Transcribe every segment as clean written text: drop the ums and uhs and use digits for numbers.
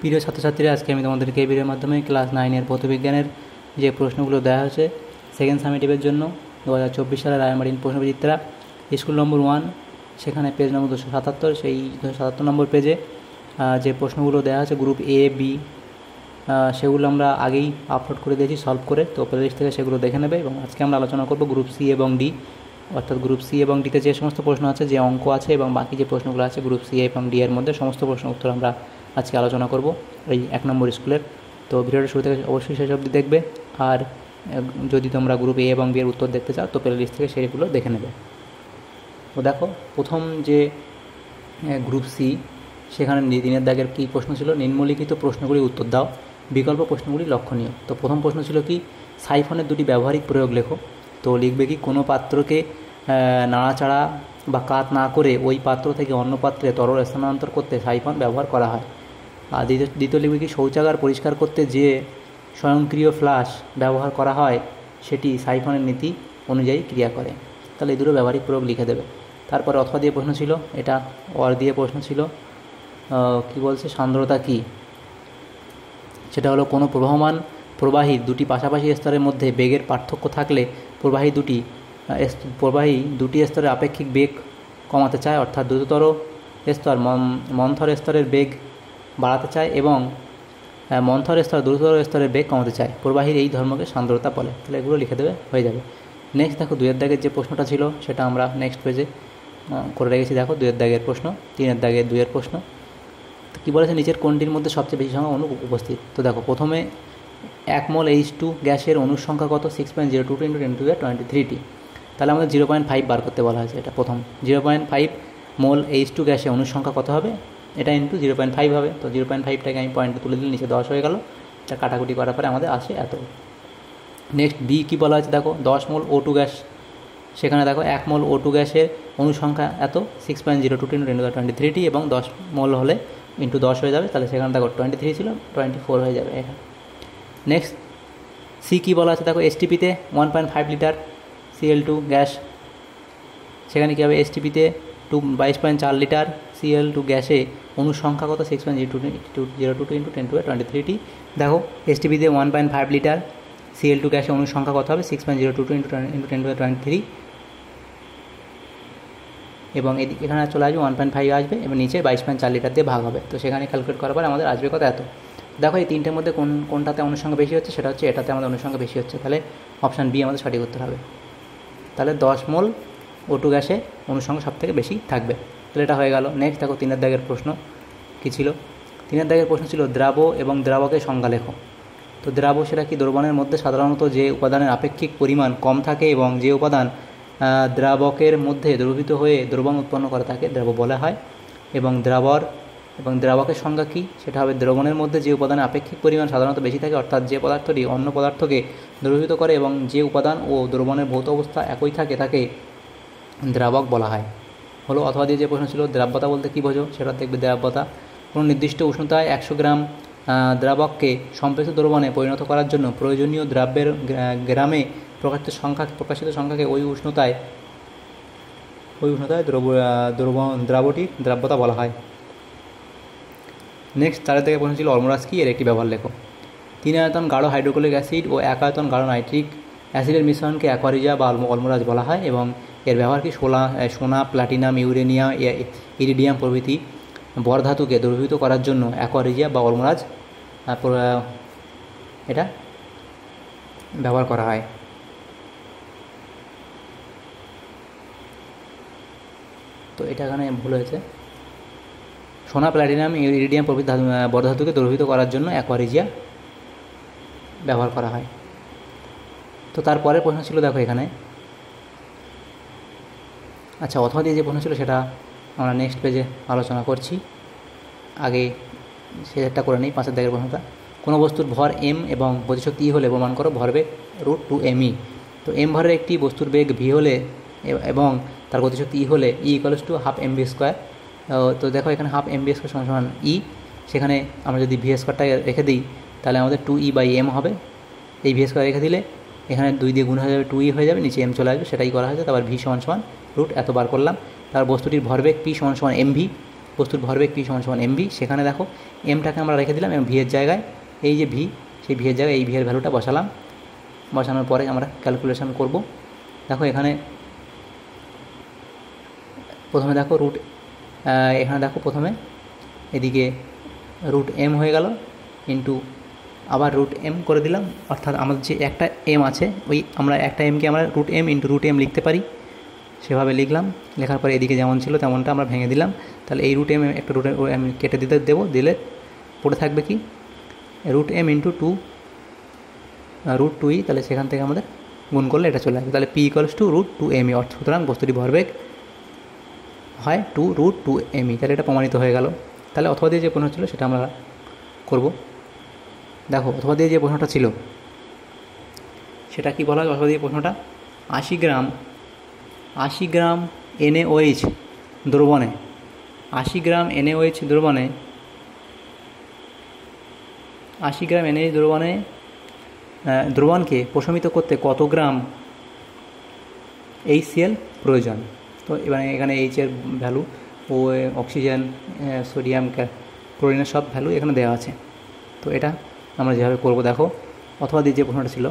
প্রিয় ছাত্রছাত্রীরা, আজকে আমি তোমাদেরকে এই ভিডিওর মাধ্যমে ক্লাস 9-এর ভৌতবিজ্ঞানের যে প্রশ্নগুলো দেওয়া হয়েছে সেকেন্ড সামেটিভের জন্য 2024 সালের রায়মার্টিন প্রশ্নবিচিত্রা স্কুল নম্বর 1, সেখানে পেজ নম্বর 277, সেই 277 নম্বর পেজে যে প্রশ্নগুলো দেওয়া আছে গ্রুপ এ বি, সেগুলো আমরা আগেই আপলোড করে দিয়েছি সলভ করে, তো প্লেলিস্ট থেকে সেগুলো দেখে নেবে। এবং আজকে আমরা আলোচনা করব গ্রুপ সি এবং ডি, অর্থাৎ গ্রুপ সি এবং ডিতে যে সমস্ত প্রশ্ন আছে, যে অঙ্ক আছে এবং বাকি যে প্রশ্নগুলো আছে গ্রুপ সি এবং ডি এর মধ্যে, সমস্ত প্রশ্ন উত্তর আমরা আজকে আলোচনা করব এই 1 নম্বর স্কুলের। তো ভিডিওটা শুরু থেকে অবশ্যই শেষ অবধি দেখবে, আর যদি তোমরা গ্রুপ এ এবং বি এর উত্তর দেখতে চাও তো প্লেলিস্ট থেকে সেগুলো দেখে নেবে। তো দেখো, প্রথম যে গ্রুপ সি, সেখানে দিনের দাগের কী প্রশ্ন ছিল, নিম্নলিখিত প্রশ্নগুলি উত্তর দাও, বিকল্প প্রশ্নগুলি লক্ষণীয়। তো প্রথম প্রশ্ন ছিল কি, সাইফনের দুটি ব্যবহারিক প্রয়োগ লেখো। তো লিখবে কি, কোনো পাত্রকে নাড়াচাড়া বা কাত না করে ওই পাত্র থেকে অন্য পাত্রে তরল স্থানান্তর করতে সাইফন ব্যবহার করা হয়। আর দ্বিতীয় লিখবে কি, শৌচাগার পরিষ্কার করতে যে স্বয়ংক্রিয় ফ্লাশ ব্যবহার করা হয় সেটি সাইফনের নীতি অনুযায়ী ক্রিয়া করে। তাহলে এই দুটো ব্যবহারিক প্রয়োগ লিখে দেবে। তারপরে অথবা দিয়ে প্রশ্ন ছিল, এটা অর দিয়ে প্রশ্ন ছিল, কি বলছে, সান্দ্রতা কি, সেটা হলো কোনো প্রবাহী দুটি পাশাপাশি স্তরের মধ্যে বেগের পার্থক্য থাকলে প্রবাহী দুটি স্তরের আপেক্ষিক বেগ কমাতে চায়, অর্থাৎ দ্রুততর স্তর মন্থর স্তরের বেগ বাড়াতে চায় এবং মন্থর স্তর দ্রুততর স্তরের বেগ কমাতে চায়। প্রবাহীর এই ধর্মকে সান্দ্রতা বলে। তাহলে এগুলো লিখে দেবে, হয়ে যাবে। নেক্সট দেখো, 2 দাগের যে প্রশ্নটা ছিল সেটা আমরা নেক্সট পেজে করে রেখেছি। দেখো 2 দাগের প্রশ্ন, 3 দাগের 2 প্রশ্ন। তো কী বলেছে, নিচের কোনটির মধ্যে সবচেয়ে বেশি সংখ্যা অণু উপস্থিত। তো দেখো, প্রথমে 1 মোল H2 গ্যাসের অণুর সংখ্যা কত, 6.022 × 10⁻23T। তাহলে আমাদের 0.5 বার করতে বলা হয়েছে। এটা প্রথম 0.5 মোল H2 গ্যাসের অণুর সংখ্যা কত হবে, এটা ইন্টু 0.5 হবে। তো 0.5টাকে আমি পয়েন্টে তুলে দিলে নিচে 10 হয়ে গেল। এটা কাটাকুটি করার পরে আমাদের আসে এত। নেক্সট বি কী বলা হয়েছে, দেখো 10 মোল O2 গ্যাস, সেখানে দেখো 1 মোল O2 গ্যাসের অনুসংখ্যা এত, 6.022 × 10⁻23T, এবং 10 মোল হলে ইন্টু 10 হয়ে যাবে। তাহলে সেখানে দেখো 23 ছিল, 24 হয়ে যাবে এটা। নেক্সট সি কী বলা আছে, দেখো এসটিপিতে 1.5 লিটার Cl2 গ্যাস, সেখানে কী হবে, এসটিপিতে 22.4 লিটার Cl2 গ্যাসে অনুসংখ্যা কত, 6.022 × 10⁻23T। দেখো এসটিপিতে 1.5 লিটার Cl2 গ্যাসে অনুসংখ্যা কত হবে, 6.022 × 10⁻23, এবং এখানে চলে আসবে 1.5 আসবে এবং নিচে 22.4 লিটার দিয়ে ভাগ হবে। তো সেখানে ক্যালকুলেট করার পর আমাদের আসবে কত, এত। দেখো এই তিনটের মধ্যে কোনটাতে অনুসংখ্যা বেশি হচ্ছে, সেটা হচ্ছে এটাতে আমাদের অনুসংখ্যা বেশি হচ্ছে। তাহলে অপশান বি আমাদের সঠিক উত্তর হবে। তাহলে 10 মোল O2 গ্যাসে অনুসংখ্যা সব থেকে বেশি থাকবে। তাহলে এটা হয়ে গেল। নেক্সট দেখো 3 দাগের প্রশ্ন কী ছিল, 3 দাগের প্রশ্ন ছিল দ্রাব এবং দ্রাবকের সংজ্ঞা লেখো। তো দ্রাব সেটা কি, দ্রবণের মধ্যে সাধারণত যে উপাদানের আপেক্ষিক পরিমাণ কম থাকে এবং যে উপাদান দ্রাবকের মধ্যে দ্রবীভূত হয়ে দ্রবণ উৎপন্ন করে তাকে দ্রাব বলা হয়। এবং দ্রাবকের সংজ্ঞা কী, সেটা হবে দ্রবণের মধ্যে যে উপাদানের আপেক্ষিক পরিমাণ সাধারণত বেশি থাকে, অর্থাৎ যে পদার্থটি অন্য পদার্থকে দ্রবীভূত করে এবং যে উপাদান ও দ্রবণের ভৌত অবস্থা একই থাকে তাকে দ্রাবক বলা হয়। হলো অথবা দিয়ে যে প্রশ্ন ছিল, দ্রাব্যতা বলতে কী বোঝো, সেটা দেখবে দ্রাব্যতা কোনো নির্দিষ্ট উষ্ণতায় 100 গ্রাম দ্রাবককে সম্পৃক্ত দ্রবণে পরিণত করার জন্য প্রয়োজনীয় দ্রাব্যের গ্রামে প্রকাশিত সংখ্যাকে ওই উষ্ণতায় দ্রাবটির দ্রাব্যতা বলা হয়। নেক্সট 4 থেকে প্রশ্ন ছিল, অরমোরাস কি, এর একটি ব্যবহার লেখো। 3 আয়তন গাঢ় হাইড্রোক্লোরিক অ্যাসিড ও 1 আয়তন গাঢ় নাইট্রিক অ্যাসিডের মিশ্রণকে অ্যাকোয়ারিজিয়া বা অরমোরাস বলা হয়, এবং এর ব্যবহার কি, সোনা, প্লাটিনাম, ইউরেনিয়াম, ইরিডিয়াম প্রভৃতি বরধাতুকে দ্রবীভূত করার জন্য অ্যাকোয়ারিজিয়া বা অরমোরাস এটা ব্যবহার করা হয়। তো এটা এখানে ভুল হয়েছে, সোনা, প্ল্যাটিনাম, ইরিডিয়াম প্রভৃতি বরধাতুকে দ্রবীভূত করার জন্য অ্যাকোয়ারিজিয়া ব্যবহার করা হয়। তো তারপরের প্রশ্ন ছিল, দেখো এখানে, আচ্ছা অথবা দিয়ে যে প্রশ্ন ছিল সেটা আমরা নেক্সট পেজে আলোচনা করছি, আগে সেটা করে নিই। 5 দাগের প্রশ্নটা, কোনো বস্তুর ভর m এবং গতিশক্তি E হলে প্রমাণ করো ভরবেগ √2mE। তো m ভরের একটি বস্তুর বেগ v হলে এবং তার গতিশক্তি E হলে E = ½ mv²। তো দেখো এখানে ½ mv² সমান E, সেখানে আমরা যদি v² রেখে দিই তাহলে আমাদের 2E/m হবে। এই v² রেখে দিলে এখানে 2 দিয়ে গুণ হয়ে যাবে, 2E হয়ে যাবে, নিচে m চলে আসবে, সেটাই করা হয়েছে। তারপর v = √, এত বার করলাম। তার বস্তুটির ভরবেগ p = mv, বস্তুর ভরবেগ পি সমান সমান এমভি। সেখানে দেখো এমটাকে আমরা রেখে দিলাম এবং ভি এর জায়গায় এই যে ভি, সেই ভি এর জায়গায় এই ভি এর ভ্যালুটা বসালাম। বসানোর পরে আমরা ক্যালকুলেশন করব। দেখো এখানে প্রথমে দেখো এখানে দেখো প্রথমে এদিকে রুট এম হয়ে গেল ইন্টু আবার রুট এম করে দিলাম, অর্থাৎ আমাদের যে একটা এম আছে ওই আমরা একটা এমকে আমরা root M into root M লিখতে পারি, সেভাবে লিখলাম। লেখার পরে এদিকে যেমন ছিল তেমনটা আমরা ভেঙে দিলাম। তাহলে এই রুট এম একটা রুট এম কেটে দিলে পড়ে থাকবে কি root M into root 2e। তাহলে সেখান থেকে আমাদের গুণ করলে এটা চলে আসবে। তাহলে P equals to root 2me, অর্থাৎ সুতরাং বস্তুটি ভরবেগ হয় রুট 2me। তাহলে এটা প্রমাণিত হয়ে গেল। তাহলে অথবা দিয়ে যে প্রশ্ন ছিল সেটা আমরা করব। দেখো অথবা দিয়ে যে প্রশ্নটা ছিল সেটা কি বলা হয়? অথবা দিয়ে প্রশ্নটা 80 গ্রাম NaOH দ্রবণে 80 গ্রাম NaOH দ্রবণে 80 গ্রাম NaOH দ্রবণকে প্রশমিত করতে কত গ্রাম HCl প্রয়োজন। তো এবারে এখানে এইচ এর ভ্যালু ও অক্সিজেন, সোডিয়াম, ক্লোরিনের সব ভ্যালু এখানে দেওয়া আছে। তো এটা আমরা যেভাবে করব, দেখো অথবা দিয়ে যে প্রশ্নটা ছিল,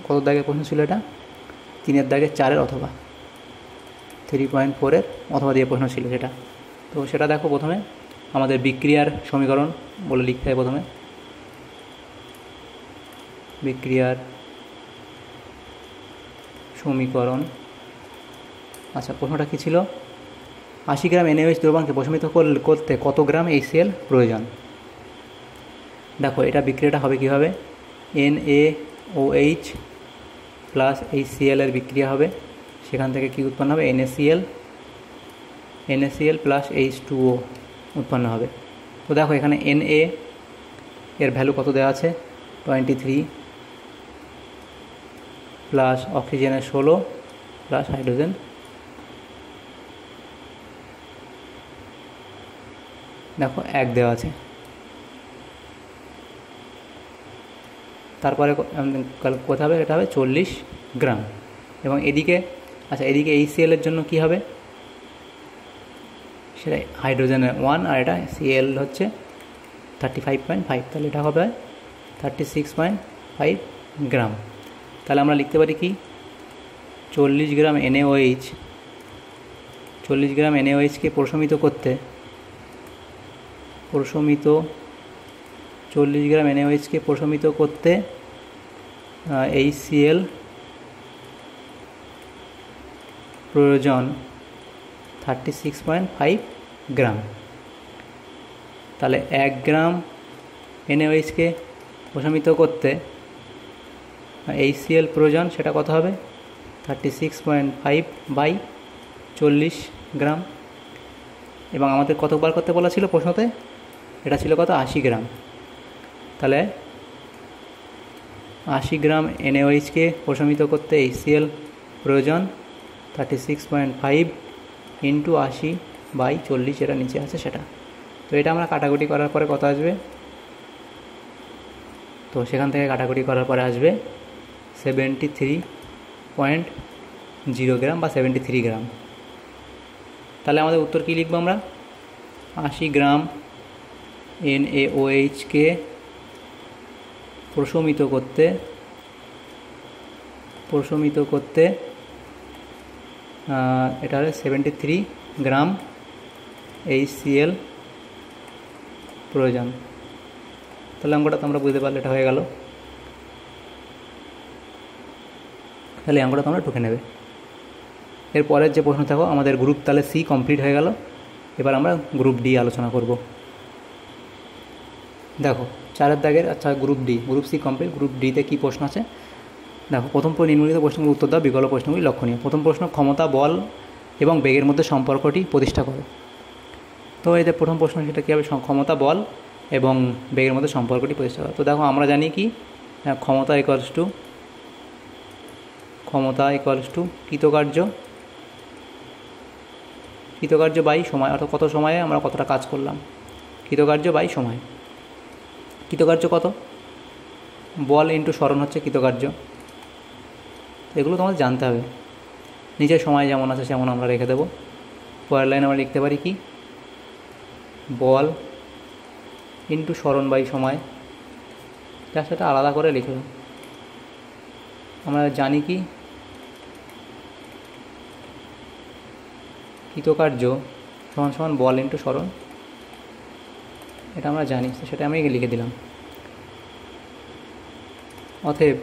কত দাগের প্রশ্ন ছিল এটা? 3-এর দাগে 4-এর অথবা 3.4-এর অথবা দিয়ে প্রশ্ন ছিল সেটা। তো সেটা দেখো প্রথমে আমাদের বিক্রিয়ার সমীকরণ বলে লিখতে হয়। প্রথমে বিক্রিয়ার সমীকরণ। আচ্ছা, প্রশ্নটা কী ছিল? 80 গ্রাম NaOH দ্রবণকে প্রশমিত করতে কত গ্রাম HCl প্রয়োজন। দেখো এটা বিক্রিয়াটা হবে কীভাবে? NaOH প্লাস HCl এর বিক্রিয়া হবে, সেখান থেকে কি উৎপন্ন হবে? NaCl প্লাস H2O উৎপন্ন হবে। তো দেখো এখানে Na এর ভ্যালু কত দেওয়া আছে? 23 প্লাস অক্সিজেনের 16 প্লাস হাইড্রোজেন দেখো 1 দেওয়া আছে। তারপরে কোথা হবে? এটা হবে 40 গ্রাম। এবং এদিকে আচ্ছা এদিকে HCl এর জন্য কি হবে? সেটা হাইড্রোজেনের 1 আর এটা Cl হচ্ছে 35.5, তাহলে এটা হবে 36.5 গ্রাম। তাহলে আমরা লিখতে পারি কি 40 গ্রাম NaOHকে প্রশমিত করতে 40 গ্রাম NaOHকে প্রশমিত করতে HCl প্রয়োজন 36.5 গ্রাম। তাহলে 1 গ্রাম NaOHকে প্রশমিত করতে HCl প্রয়োজন, সেটা কত হবে? 36.5 বাই 40 গ্রাম। এবং আমাদের কত বার করতে বলা ছিল প্রশ্নতে? এটা ছিল কত? 80 গ্রাম। তাহলে 80 গ্রাম NaOHকে প্রশমিত করতে HCl প্রয়োজন 36.5 ইন্টু 80 বাই 40, যেটা নিচে আছে সেটা। তো এটা আমরা কাটাকুটি করার পরে কত আসবে? তো সেখান থেকে কাটাকুটি করার পরে আসবে 73.0 গ্রাম বা 73 গ্রাম। তাহলে আমাদের উত্তর কী লিখব আমরা? 80 গ্রাম NaOHকে প্রশমিত করতে এটা হলো 73 গ্রাম HCl প্রয়োজন। তাহলে অঙ্কটা তোমরা বুঝতে পারলে এটা হয়ে গেল। তাহলে অঙ্কটা তোমরা টুকে নেবে। এরপরের যে প্রশ্ন থাকো আমাদের গ্রুপ তাহলে সি কমপ্লিট হয়ে গেল। এবার আমরা গ্রুপ ডি আলোচনা করব। দেখো 4-এর দাগের আচ্ছা গ্রুপ সি কমপ্লিট। গ্রুপ ডিতে কী প্রশ্ন আছে দেখো। প্রথম নিম্নলিখিত প্রশ্নগুলোর উত্তর দাও, বিকল্প প্রশ্নগুলি লক্ষণীয়। প্রথম প্রশ্ন, ক্ষমতা, বল এবং বেগের মধ্যে সম্পর্কটি প্রতিষ্ঠা করো। তো এদের প্রথম প্রশ্ন সেটা কী হবে? ক্ষমতা, বল এবং বেগের মধ্যে সম্পর্কটি প্রতিষ্ঠা করো। তো দেখো আমরা জানি কি ক্ষমতা ইকুয়ালস টু কৃতকার্য বাই সময়, অর্থাৎ কত সময়ে আমরা কতটা কাজ করলাম। কৃতকার্য বাই সময়। কৃতকার্য কত? বল ইন্টু স্মরণ হচ্ছে কৃতকার্য। এগুলো তোমাদের জানতে হবে। নিজের সময় যেমন আছে সেমন আমরা রেখে দেবো। পরের লাইন আমরা লিখতে পারি কি, বল ইন্টু সরণ বাই সময়, যা সেটা আলাদা করে লিখলাম। আমরা জানি কি কৃতকার্য সমান সমান বল ইন্টু সরণ, এটা আমরা জানি, তো সেটা আমি লিখে দিলাম। অতএব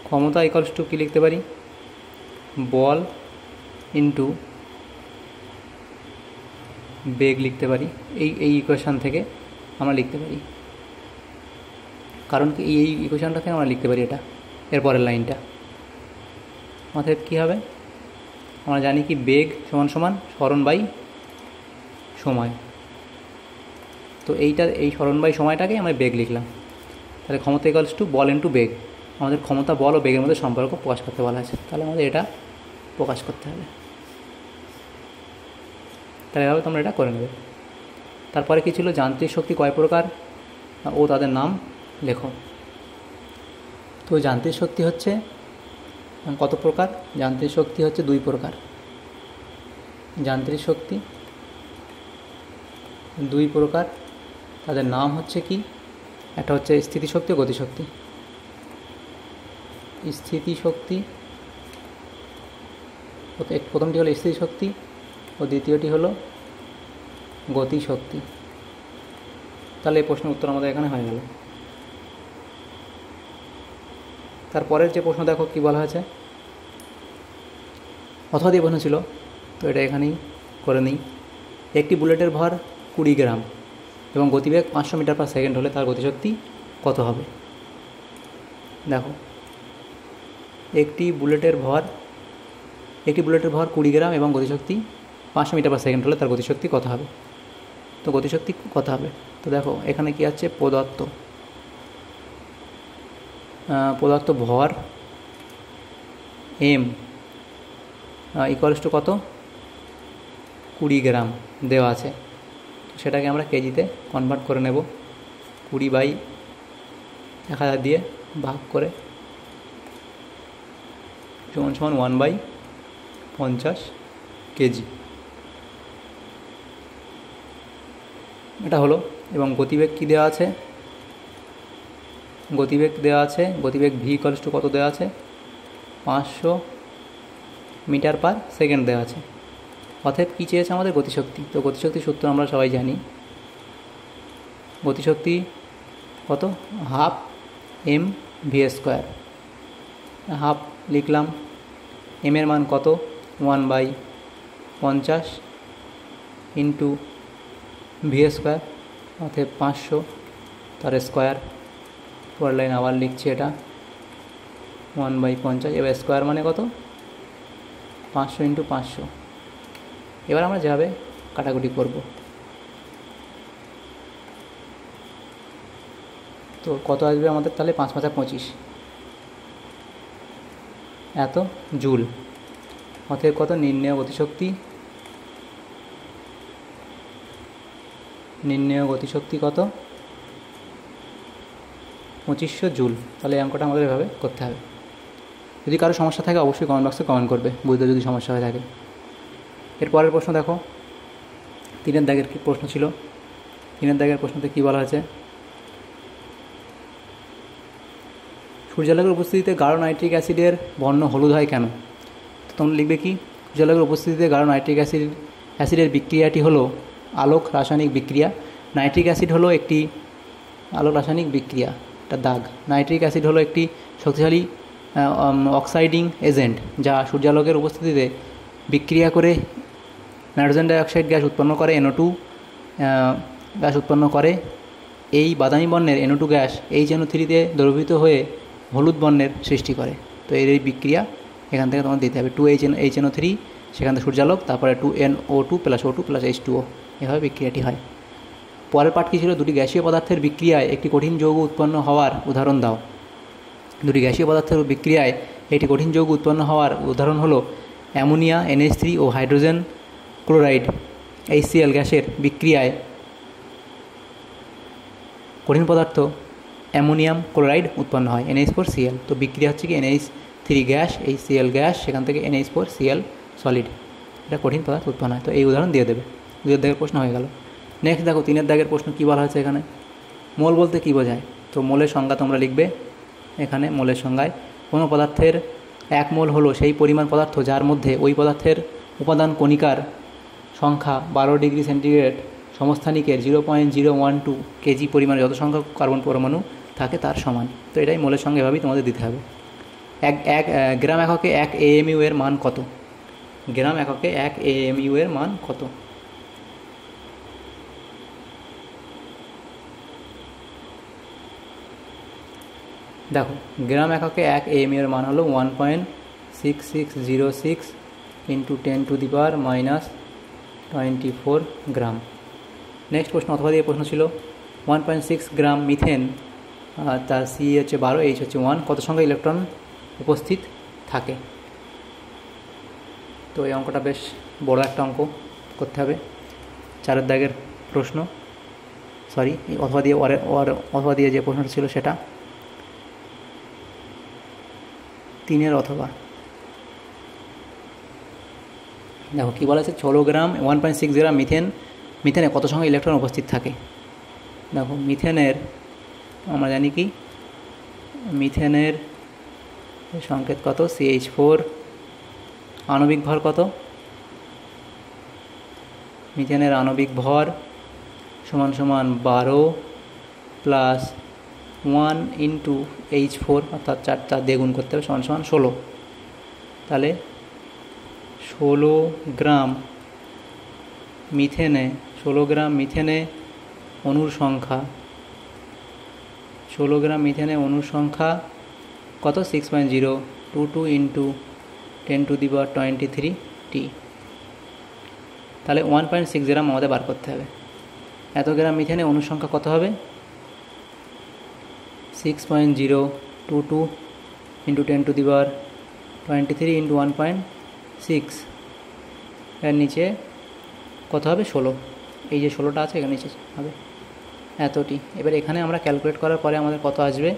ক্ষমতা ইকুয়ালস টু কী লিখতে পারি, বল ইন্টু বেগ লিখতে পারি। এই ইকুয়েশান থেকে আমরা লিখতে পারি, কারণ কি এই ইকুয়েশানটা থেকে আমরা লিখতে পারি এটা, এরপরের লাইনটা। অতএব কী হবে, আমরা জানি কি বেগ সমান সমান সরণ বাই সময়, তো এই সরণ বাই সময়টাকে আমরা বেগ লিখলাম। তাহলে ক্ষমতা ইকুয়ালস টু বল ইন্টু বেগ, আমাদের ক্ষমতা বল ও বেগের মধ্যে সম্পর্ক প্রকাশ করতে বলা আছে, তাহলে আমাদের এটা প্রকাশ করতে হবে। তাহলে এভাবে তোমরা এটা করে নেবে। তারপরে কী ছিল, যান্ত্রিক শক্তি কয় প্রকার ও তাদের নাম লেখো। তো যান্ত্রিক শক্তি হচ্ছে কত প্রকার, যান্ত্রিক শক্তি হচ্ছে 2 প্রকার। যান্ত্রিক শক্তি 2 প্রকার, তাদের নাম হচ্ছে কি, একটা হচ্ছে স্থিতিশক্তি ও গতিশক্তি। স্থিতিশক্তি, প্রথমটি হলো স্থিতিশক্তি ও দ্বিতীয়টি হলো গতিশক্তি। তাহলে এই প্রশ্নের উত্তর আমাদের এখানে হয়ে গেল। তারপরের যে প্রশ্ন দেখো কি বলা হয়েছে, অথবা দিয়ে প্রশ্ন ছিল, তো এটা এখানেই করে নিই। একটি বুলেটের ভর 20 গ্রাম এবং গতিবেগ 500 মিটার পার সেকেন্ড হলে তার গতিশক্তি কত হবে। দেখো, একটি বুলেটের ভর 20 গ্রাম এবং গতিশক্তি 500 মিটার পার সেকেন্ড হলে তার গতিশক্তি কত হবে। তো গতিশক্তি কত হবে, তো দেখো এখানে কি আছে, প্রদত্ত ভর এম ইকুয়ালস টু কত, 20 গ্রাম দেওয়া আছে, সেটাকে আমরা কেজিতে কনভার্ট করে নেব। 20/1000 দিয়ে ভাগ করে সমান সমান 1/50 কেজি, এটা হলো। এবং গতিবেগ কি দেওয়া আছে, গতিবেগ ভি ইকুয়ালস টু কত দেওয়া আছে, 500 মিটার পার সেকেন্ড দেওয়া আছে। অতএব কী চেয়েছে আমাদের, গতিশক্তি। তো গতিশক্তির সূত্র আমরা সবাই জানি, গতিশক্তি কত, 1/2 mv²। হাফ লিখলাম, এম এর মান কত, 1/50 ইন্টু v², অতএব 500 তার স্কোয়ার। পরের লাইন আবার লিখছি এটা 1/50, এবার স্কোয়ার মানে কত, 500 ইন্টু 500। এবার আমরা যেভাবে কাটাকুটি করব, তো কত আসবে আমাদের, তাহলে 5 × 5 = 25 এত জুল। অতএব কত, নির্ণেয় গতিশক্তি কত, 2500 জুল। তাহলে এই অঙ্কটা আমাদের এভাবে করতে হবে। যদি কারো সমস্যা থাকে অবশ্যই কমেন্ট বক্সে কমেন্ট করবে, বুঝতে যদি সমস্যা হয়ে থাকে। এরপরের প্রশ্ন দেখো, 3 দাগের কি প্রশ্ন ছিল, 3 দাগের প্রশ্নতে কী বলা হয়েছে, সূর্যালোকের উপস্থিতিতে গাঢ় নাইট্রিক অ্যাসিডের বর্ণ হলুদ হয় কেন। তো তোমরা লিখবে কি, সূর্যালোকের উপস্থিতিতে গাঢ় নাইট্রিক অ্যাসিডের বিক্রিয়াটি হলো আলোক রাসায়নিক বিক্রিয়া। নাইট্রিক অ্যাসিড হলো একটি আলোক রাসায়নিক বিক্রিয়া, একটা দাগ। নাইট্রিক অ্যাসিড হলো একটি শক্তিশালী অক্সাইডিং এজেন্ট, যা সূর্যালোকের উপস্থিতিতে বিক্রিয়া করে নাইট্রোজেন ডাইঅক্সাইড গ্যাস উৎপন্ন করে, NO2 গ্যাস উৎপন্ন করে। এই বাদামি বর্ণের NO2 গ্যাস HNO3-তে দ্রবীভূত হয়ে হলুদ বর্ণের সৃষ্টি করে। তো এই বিক্রিয়া এখান থেকে তোমার দিতে হবে, 2HNO3, সেখান থেকে সূর্যালোক, তারপরে 2NO2 + O2 + H2O, এভাবে বিক্রিয়াটি হয়। পরের পাঠ কী ছিল, দুটি গ্যাসীয় পদার্থের বিক্রিয়ায় একটি কঠিন যৌগ উৎপন্ন হওয়ার উদাহরণ দাও। দুটি গ্যাসীয় পদার্থের বিক্রিয়ায় একটি কঠিন যৌগ উৎপন্ন হওয়ার উদাহরণ হলো অ্যামোনিয়া NH3 ও হাইড্রোজেন ক্লোরাইড HCl গ্যাসের বিক্রিয়ায় কঠিন পদার্থ অ্যামোনিয়াম ক্লোরাইড উৎপন্ন হয়, NH4Cl। তো বিক্রিয়া হচ্ছে কি, NH3 গ্যাস HCl গ্যাস, সেখান থেকে NH4Cl সলিড। এটা কঠিন পদার্থ উৎপন্ন হয়। তো এই উদাহরণ দিয়ে দেবে, 2 দাগের প্রশ্ন হয়ে গেল। নেক্সট দেখো 3 দাগের প্রশ্ন কী বলা হয়েছে এখানে, মোল বলতে কী বোঝায়। তো মোলের সংজ্ঞা তোমরা লিখবে এখানে। মোলের সংজ্ঞায় কোনো পদার্থের 1 মোল হলো সেই পরিমাণ পদার্থ যার মধ্যে ওই পদার্থের উপাদান কণিকার সংখ্যা 12 ডিগ্রি সেন্টিগ্রেড সমস্থানিকের 0.012 কেজি পরিমাণে যত সংখ্যক কার্বন পরমাণু থাকে তার সমান। তো এটাই মোলের সংজ্ঞা, এভাবেই তোমাদের দিতে হবে। এক গ্রাম এককে 1 AMU এর মান কত? গ্রাম এককে 1 AMU এর মান কত? দেখো গ্রাম এককে 1 AMU এর মান হলো 1.6606 × 10⁻⁻24 গ্রাম। নেক্সট প্রশ্ন অথবা দিয়ে প্রশ্ন ছিল 1.6 গ্রাম মিথেন, তার সি হচ্ছে 12, এইচ হচ্ছে 1, কত সংখ্যক ইলেকট্রন উপস্থিত থাকে? তো এই অঙ্কটা বেশ বড় একটা অঙ্ক করতে হবে। 4 দাগের প্রশ্ন, সরি অথবা দিয়ে অথবা দিয়ে যে প্রশ্নটা ছিল সেটা 3 অথবা। দেখো কী বলা আছে, 16 গ্রাম 1.6 গ্রাম মিথেনে কত সংখ্যক ইলেকট্রন উপস্থিত থাকে? দেখো মিথেনের আমরা জানি কি, মিথেনের সংকেত কত, CH4, আণবিক ভর কত, মিথেনের আণবিক ভর সমান 12 প্লাস 1 × H4, অর্থাৎ 4 দিয়ে গুণ করতে হবে, সমান 16। তাহলে 16 গ্রাম মিথেনে অণুর সংখ্যা, 16 গ্রাম মিথেনে অণুর সংখ্যা কত, 6.022 × 10⁻23T। তাহলে 1.6 গ্রাম আমাদের বার করতে হবে। এত গ্রাম মিথেনে অণুর সংখ্যা কত হবে, 6.022 × 10⁻23 × 1.6, এর নিচে কত হবে, 16। এই যে 16টা আছে এখানে নিচে হবে এতটি। এবার এখানে আমরা ক্যালকুলেট করার পরে আমাদের কত আসবে,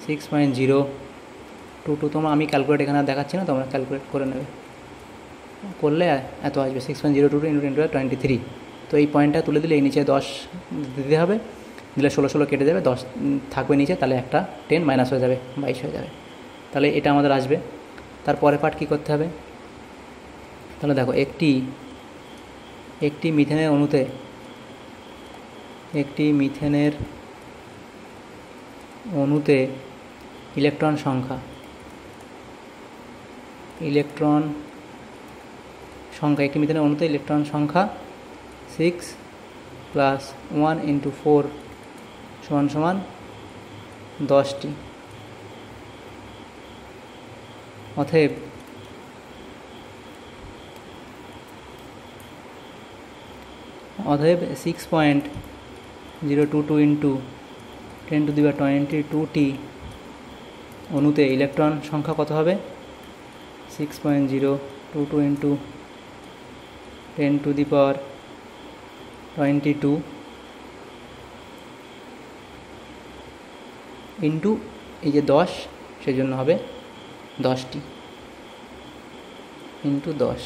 6.022। তোমরা, আমি ক্যালকুলেট এখানে দেখাচ্ছি না, তোমরা ক্যালকুলেট করে নেবে, করলে এত আসবে 6.022 × 10⁻23। তো এই পয়েন্টটা তুলে দিলে এই নিচে 10 দিতে হবে, দিলে 16 কেটে যাবে, 10 থাকবে নিচে, তাহলে একটা 10 মাইনাস হয়ে যাবে, 22 হয়ে যাবে। তাহলে এটা আমাদের আসবে। তারপরে পার্ট কী করতে হবে, তাহলে দেখো একটি মিথেনের অণুতে ইলেকট্রন সংখ্যা একটি মিথেনের অণুতে ইলেকট্রন সংখ্যা 6 + 1 × 4 = 10টি। অতএব অতএব 6.022 × 10⁻22টি অণুতে ইলেকট্রন সংখ্যা কত হবে, 6.022 × 10⁻22 ইন্টু এই যে 10, সেই জন্য হবে 10টি ইন্টু 10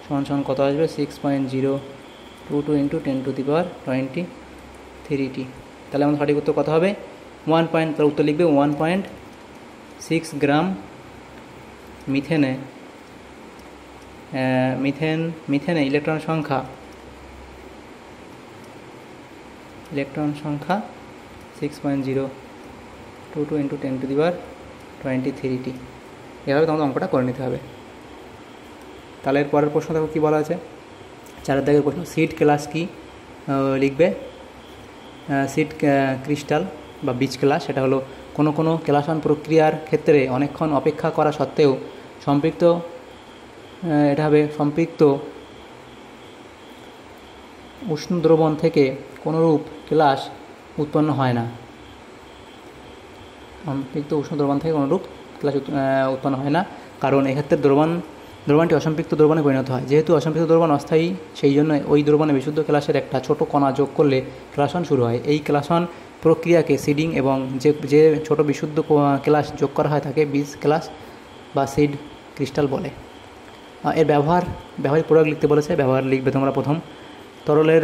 সমান কত আসবে, 6.022 × 10⁻23টি। তাহলে আমাদের সঠিক উত্তর কত হবে, তার উত্তর লিখবে 1.6 গ্রাম মিথেনে ইলেকট্রন সংখ্যা 6.022 × 10⁻23টি। এভাবে তোমাদের অঙ্কটা করে নিতে হবে। তাহলে এর পরের প্রশ্ন দেখো কী বলা আছে, 4 দাগের প্রশ্ন, সিড ক্লাস কি লিখবে। সিড ক্রিস্টাল বা বীজ ক্লাস, সেটা হলো কোনো ক্লাসন প্রক্রিয়ার ক্ষেত্রে অনেকক্ষণ অপেক্ষা করা সত্ত্বেও সম্পৃক্ত উষ্ণ দ্রবণ থেকে কোনোরূপ ক্লাস উৎপন্ন হয় না। সম্পৃক্ত উষ্ণ দ্রবণ থেকে কোনোরূপ ক্লাস উৎপন্ন হয় না, কারণ এক্ষেত্রে দ্রবণটি অসম্পৃক্ত দ্রবণে পরিণত হয়। যেহেতু অসম্পৃক্ত দ্রবণ অস্থায়ী, সেই জন্য ওই দ্রবণে বিশুদ্ধ ক্লাসের একটা ছোট কণা যোগ করলে ক্লাসন শুরু হয়। এই ক্লাসন প্রক্রিয়াকে সিডিং, এবং যে ছোট বিশুদ্ধ ক্লাস যোগ করা হয় তাকে বীজ ক্লাস বা সিড ক্রিস্টাল বলে। এর ব্যবহারিক প্রয়োগ লিখতে বলেছে। ব্যবহার লিখবে তোমরা প্রথম, তরলের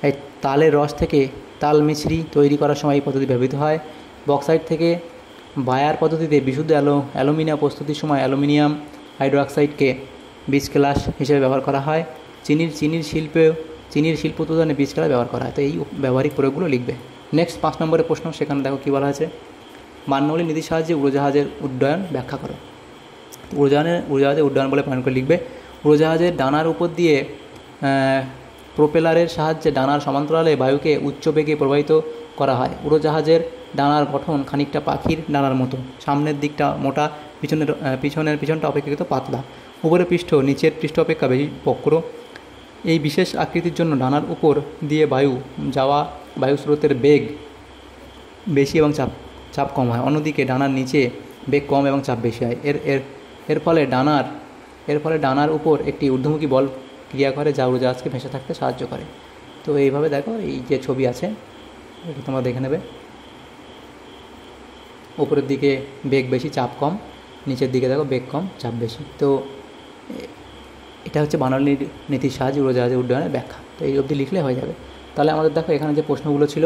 এই তালের রস থেকে তাল মিছরি তৈরি করার সময় এই পদ্ধতি ব্যবহৃত হয়। বক্সাইট থেকে বায়ার পদ্ধতিতে বিশুদ্ধ অ্যালুমিনিয়াম প্রস্তুতির সময় অ্যালুমিনিয়াম হাইড্রোক্সাইডকে বীজ ক্লাস হিসেবে ব্যবহার করা হয়। চিনির শিল্প উৎপাদনে বীজ ক্লাস ব্যবহার করা হয়। তো এই ব্যবহারিক প্রয়োগগুলো লিখবে। নেক্সট 5 নম্বরের প্রশ্ন, সেখানে দেখো কী বলা আছে, বার্নৌলির নীতির সাহায্যে উড়োজাহাজের উড্ডয়ন ব্যাখ্যা করো। উড়োজাহাজের উড্ডয়ন বলে প্রমাণ করে লিখবে। উড়োজাহাজের ডানার উপর দিয়ে প্রোপেলারের সাহায্যে ডানার সমান্তরালে বায়ুকে উচ্চ বেগে প্রবাহিত করা হয়। উড়োজাহাজের ডানার গঠন খানিকটা পাখির ডানার মতো, সামনের দিকটা মোটা, পিছনটা অপেক্ষাকৃত পাতলা। উপরের পৃষ্ঠ নিচের পৃষ্ঠ অপেক্ষা বেশি বক্র। এই বিশেষ আকৃতির জন্য ডানার উপর দিয়ে বায়ু স্রোতের বেগ বেশি এবং চাপ কম হয়। অন্যদিকে ডানার নিচে বেগ কম এবং চাপ বেশি হয়। এর ফলে ডানার উপর একটি ঊর্ধ্বমুখী বল ক্রিয়া করে, যা উড়োজাহাজকে ভেসে থাকতে সাহায্য করে। তো এইভাবে দেখো, এই যে ছবি আছে এটা তোমরা দেখে নেবে। উপরের দিকে বেগ বেশি চাপ কম, নিচের দিকে দেখো বেগ কম চাপ বেশি। তো এটা হচ্ছে বার্নৌলির নীতির সাহায্যে উড়োজাহাজের উড্ডয়নের ব্যাখ্যা। তো এই অবধি লিখলে হয়ে যাবে। তাহলে আমাদের দেখো এখানে যে প্রশ্নগুলো ছিল,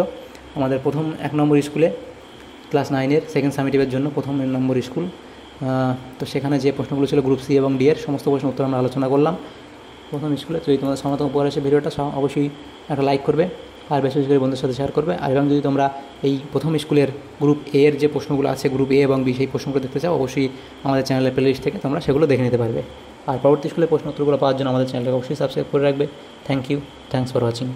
আমাদের প্রথম 1 নম্বর স্কুলে ক্লাস 9-এর সেকেন্ড সামেটিভের জন্য প্রথম নম্বর স্কুল, তো সেখানে যে প্রশ্নগুলো ছিল গ্রুপ সি এবং ডি এর সমস্ত প্রশ্ন উত্তর আমরা আলোচনা করলাম প্রথম স্কুলে। যদি তোমাদের সমাধান উপকার আসে ভিডিওটা অবশ্যই একটা লাইক করবে, আর বেশি বেশি করে বন্ধুদের সাথে শেয়ার করবে। আর এবং যদি তোমরা এই প্রথম স্কুলের গ্রুপ এ এর যে প্রশ্নগুলো আছে, গ্রুপ এ এবং বি, সেই প্রশ্নগুলো দেখতে চাও, অবশ্যই আমাদের চ্যানেলের প্লেলিস্ট থেকে তোমরা সেগুলো দেখে নিতে পারবে। আর পরবর্তী স্কুলের প্রশ্ন উত্তরগুলো পাওয়ার জন্য আমাদের চ্যানেলটাকে অবশ্যই সাবস্ক্রাইব করে রাখবে। Thanks for watching.